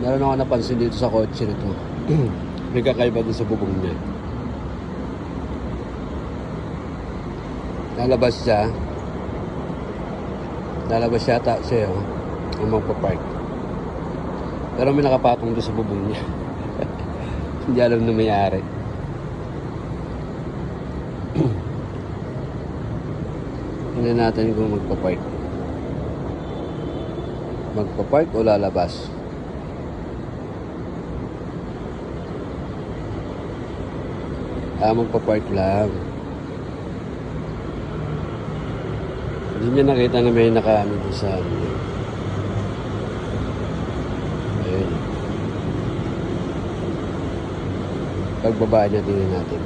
Meron ako napansin dito sa kotse nito. May kakaiba dun sa bubong niya. Lalabas siya. Lalabas yata siya, oh. Ang magpapark. Pero may nakapatong doon sa bubong niya. Hindi alam na may-ari. Tingnan natin kung magpapark. Magpapark o lalabas? Magpapark lang. Hindi niya nakita na may nakaano doon sa ano. Ayun. Pagbaba niya, tingnan natin.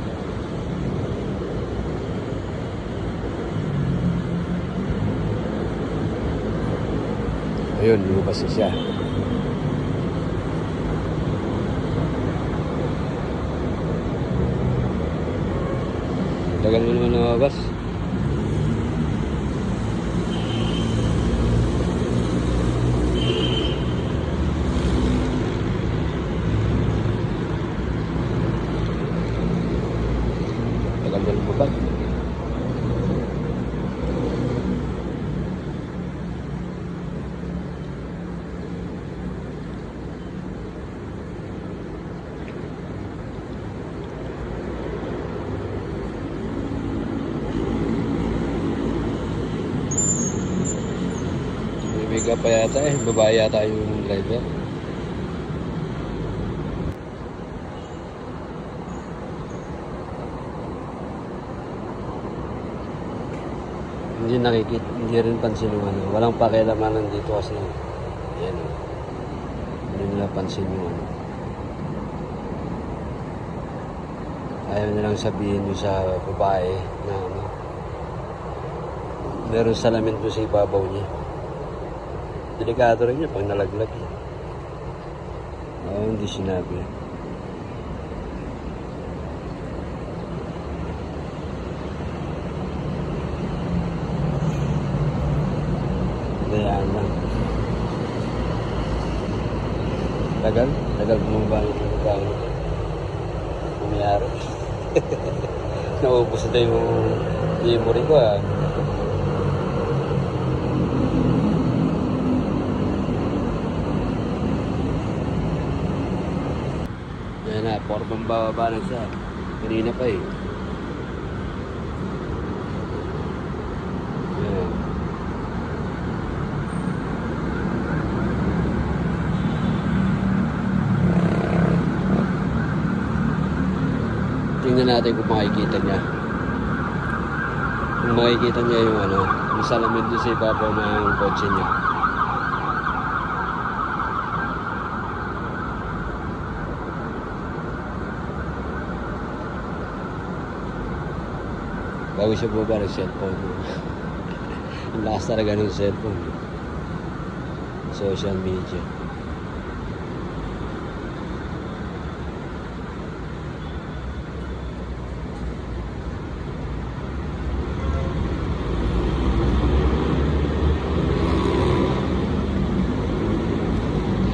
Ayun, lumabas na siya. Tagal mo naman lumabas. Tagal na lumabas. Mega pa yata eh, babae yata yung driver. Hindi nakikita, hindi rin pansin yung ano. Walang pakialamanan dito kasi yan o. Hindi nila pansin yung ano. Ayaw nilang sabihin yung sa babae na ano. Meron salamin doon sa ibabaw niya. Delikado rin niya pag nalaglag eh. Oo, hindi sinabi. Kayaan lang. Tagal bumaba ng bumaba nito. Umayari. Naubos na yung memory ko ah. Yan na, porbang bababa na siya. Kanina pa eh. Yan. Tingnan natin kung makikita niya. Kung makikita niya yung ano, yung salamin doon sa ibabaw ng kotse niya. Bago siya bumaba ng cellphone. Ang lakas talaga ng cellphone. Social media.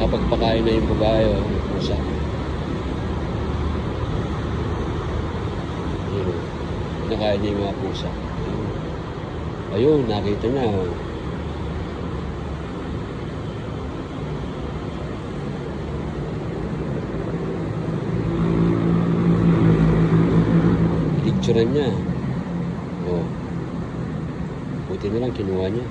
Kapag pakain na yung babae o yung pusa. Nakain niya yung mga pusa. Ayun, nakita niya. Picturean niya. Oh. Buti na lang kinuha niya.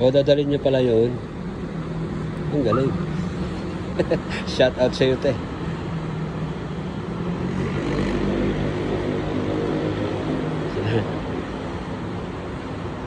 O, dadalhin niya pala yun. Ang galing. Shout out sa'yo, te.